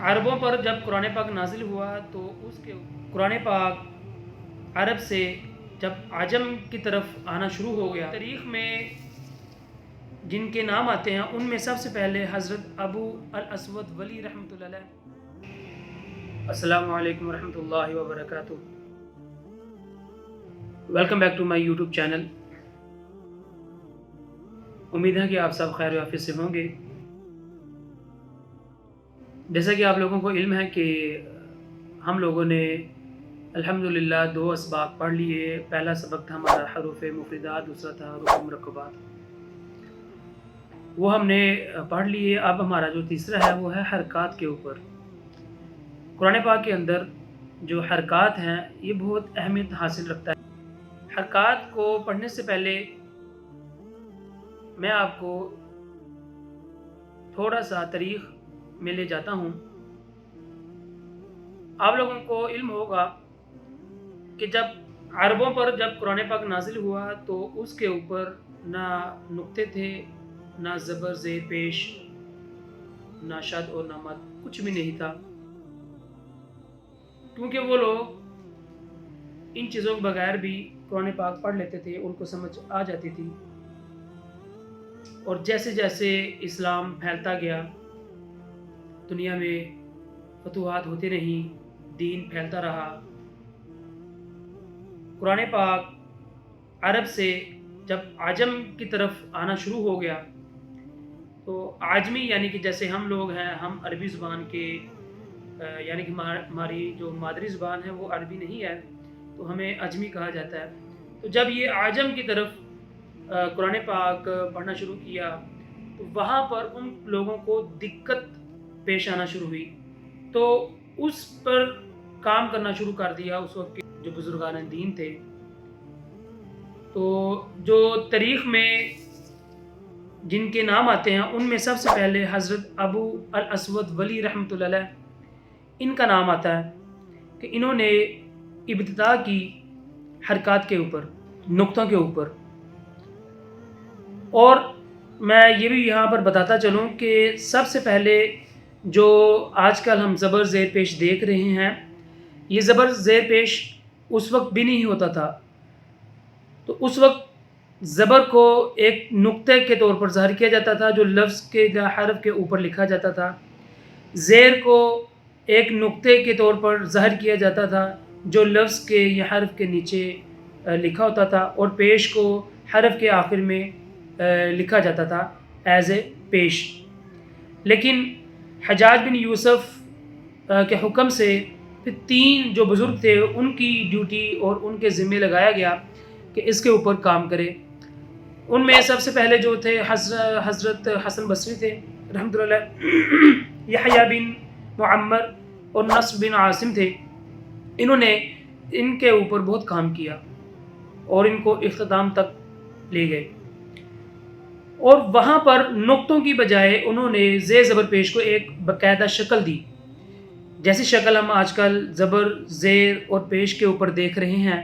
عربوں پر جب قرآن پاک نازل ہوا تو اس کے قرآن پاک عرب سے جب عجم کی طرف آنا شروع ہو گیا، تاریخ میں جن کے نام آتے ہیں ان میں سب سے پہلے حضرت ابو الاسود ولی رحمۃ اللہ علیہ۔ السلام علیکم ورحمۃ اللہ وبرکاتہ۔ Welcome back to my YouTube channel. امید ہے کہ آپ سب خیر و عافیت سے ہوں گے۔ جیسا کہ آپ لوگوں کو علم ہے کہ ہم لوگوں نے الحمدللہ 2 اسباق پڑھ لیے۔ پہلا سبق تھا ہمارا حروف مفردات، دوسرا تھا حروف مرکبات، وہ ہم نے پڑھ لیے۔ اب ہمارا جو تیسرا ہے وہ ہے حرکات کے اوپر۔ قرآن پاک کے اندر جو حرکات ہیں یہ بہت اہمیت حاصل رکھتا ہے۔ حرکات کو پڑھنے سے پہلے میں آپ کو تھوڑا سا تاریخ میں لے جاتا ہوں۔ آپ لوگوں کو علم ہوگا کہ جب عربوں پر جب قرآن پاک نازل ہوا تو اس کے اوپر نہ نقطے تھے، نہ زبر زیر پیش، نہ شد اور نہ مد، کچھ بھی نہیں تھا، کیونکہ وہ لوگ ان چیزوں کے بغیر بھی قرآن پاک پڑھ لیتے تھے، ان کو سمجھ آ جاتی تھی۔ اور جیسے جیسے اسلام پھیلتا گیا، دنیا میں فتوحات ہوتی رہیں، دین پھیلتا رہا، قرآن پاک عرب سے جب عجم کی طرف آنا شروع ہو گیا تو عجمی یعنی کہ جیسے ہم لوگ ہیں، ہم عربی زبان کے یعنی کہ ہماری جو مادری زبان ہے وہ عربی نہیں ہے تو ہمیں عجمی کہا جاتا ہے۔ تو جب یہ عجم کی طرف قرآن پاک پڑھنا شروع کیا تو وہاں پر ان لوگوں کو دقت پیش آنا شروع ہوئی، تو اس پر کام کرنا شروع کر دیا اس وقت کے جو بزرگان دین تھے۔ تو جو تاریخ میں جن کے نام آتے ہیں ان میں سب سے پہلے حضرت ابو الاسود ولی رحمۃ اللہ علیہ ان کا نام آتا ہے کہ انہوں نے ابتدا کی حرکات کے اوپر، نقطوں کے اوپر۔ اور میں یہ بھی یہاں پر بتاتا چلوں کہ سب سے پہلے جو آج کل ہم زبر زیر پیش دیکھ رہے ہیں، یہ زبر زیر پیش اس وقت بھی نہیں ہوتا تھا۔ تو اس وقت زبر کو ایک نقطے کے طور پر ظاہر کیا جاتا تھا جو لفظ کے یا حرف کے اوپر لکھا جاتا تھا، زیر کو ایک نقطے کے طور پر ظاہر کیا جاتا تھا جو لفظ کے یا حرف کے نیچے لکھا ہوتا تھا، اور پیش کو حرف کے آخر میں لکھا جاتا تھا ایز اے پیش۔ لیکن حجاج بن یوسف کے حکم سے پھر 3 جو بزرگ تھے ان کی ڈیوٹی اور ان کے ذمہ لگایا گیا کہ اس کے اوپر کام کرے۔ ان میں سب سے پہلے جو تھے حضرت حسن بصری تھے رحمۃ اللہ علیہ، یحییٰ بن معمر اور نصر بن عاصم تھے۔ انہوں نے ان کے اوپر بہت کام کیا اور ان کو اختتام تک لے گئے، اور وہاں پر نقطوں کی بجائے انہوں نے زیر زبر پیش کو ایک باقاعدہ شکل دی، جیسی شکل ہم آج کل زبر زیر اور پیش کے اوپر دیکھ رہے ہیں،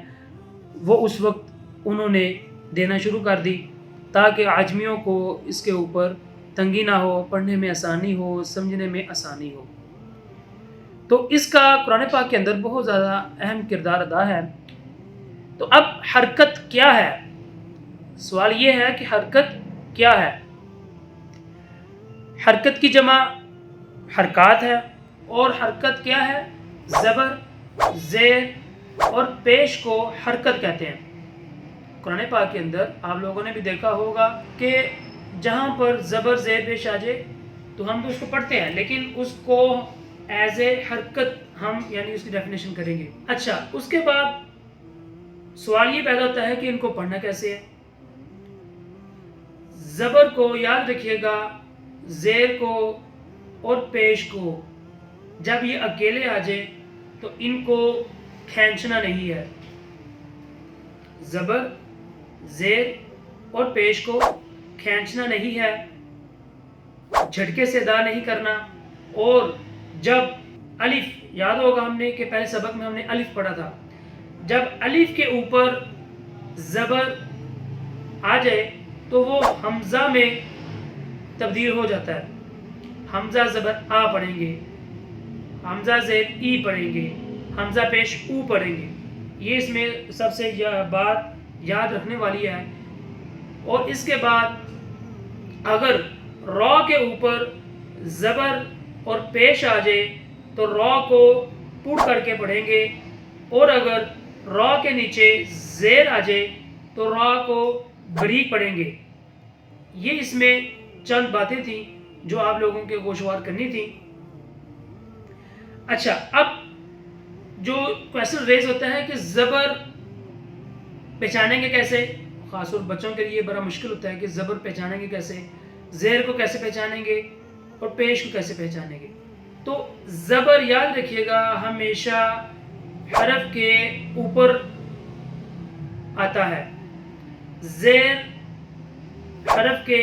وہ اس وقت انہوں نے دینا شروع کر دی تاکہ عجمیوں کو اس کے اوپر تنگی نہ ہو، پڑھنے میں آسانی ہو، سمجھنے میں آسانی ہو۔ تو اس کا قرآن پاک کے اندر بہت زیادہ اہم کردار ادا ہے۔ تو اب حرکت کیا ہے؟ سوال یہ ہے کہ حرکت کیا ہے؟ حرکت کی جمع حرکات ہے، اور حرکت کیا ہے؟ زبر زیر اور پیش کو حرکت کہتے ہیں۔ قرآن پاک کے اندر آپ لوگوں نے بھی دیکھا ہوگا کہ جہاں پر زبر زیر پیش آ جائے تو ہم تو اس کو پڑھتے ہیں، لیکن اس کو ایز اے حرکت ہم یعنی اس کی ڈیفینیشن کریں گے۔ اچھا، اس کے بعد سوال یہ پیدا ہوتا ہے کہ ان کو پڑھنا کیسے ہے؟ زبر کو یاد رکھیے گا، زیر کو اور پیش کو جب یہ اکیلے آ جائے تو ان کو کھینچنا نہیں ہے۔ زبر زیر اور پیش کو کھینچنا نہیں ہے، جھٹکے سے ادا نہیں کرنا۔ اور جب الف، یاد ہوگا ہم نے کہ پہلے سبق میں ہم نے الف پڑھا تھا، جب الف کے اوپر زبر آ جائے تو وہ حمزہ میں تبدیل ہو جاتا ہے۔ حمزہ زبر آ پڑھیں گے، حمزہ زیر ای پڑھیں گے، حمزہ پیش او پڑھیں گے. یہ اس میں سب سے بات یاد رکھنے والی ہے. اور اس کے بعد اگر را کے اوپر زبر اور پیش آ جائے تو را کو پڑ کر کے پڑھیں گے، اور اگر را کے نیچے زیر آ جائے تو را کو بریک پڑھیں گے. یہ اس میں چند باتیں تھیں جو آپ لوگوں کے گوشوار کرنی تھیں. اچھا، اب جو کویسچن ریز ہوتا ہے کہ زبر پہچانیں گے کیسے، خاص طور بچوں کے لیے بڑا مشکل ہوتا ہے کہ زبر پہچانیں گے کیسے، زیر کو کیسے پہچانیں گے اور پیش کو کیسے پہچانیں گے. تو زبر یاد رکھیے گا ہمیشہ حرف کے اوپر آتا ہے، زیر حرف کے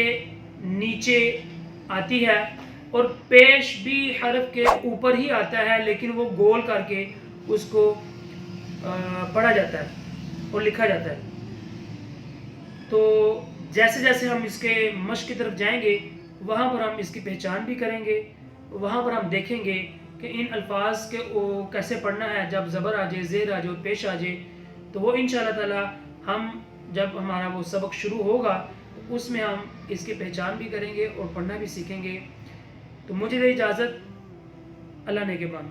نیچے آتی ہے، اور پیش بھی حرف کے اوپر ہی آتا ہے لیکن وہ گول کر کے اس کو پڑھا جاتا ہے اور لکھا جاتا ہے. تو جیسے جیسے ہم اس کے مشق کی طرف جائیں گے وہاں پر ہم اس کی پہچان بھی کریں گے، وہاں پر ہم دیکھیں گے کہ ان الفاظ کے کیسے پڑھنا ہے. جب زبر آ جائے، زیر آ جائے اور پیش آ جائے تو وہ انشاءاللہ تعالی ہم جب ہمارا وہ سبق شروع ہوگا تو اس میں ہم اس کی پہچان بھی کریں گے اور پڑھنا بھی سیکھیں گے. تو مجھے دے اجازت، اللہ نے کے بان.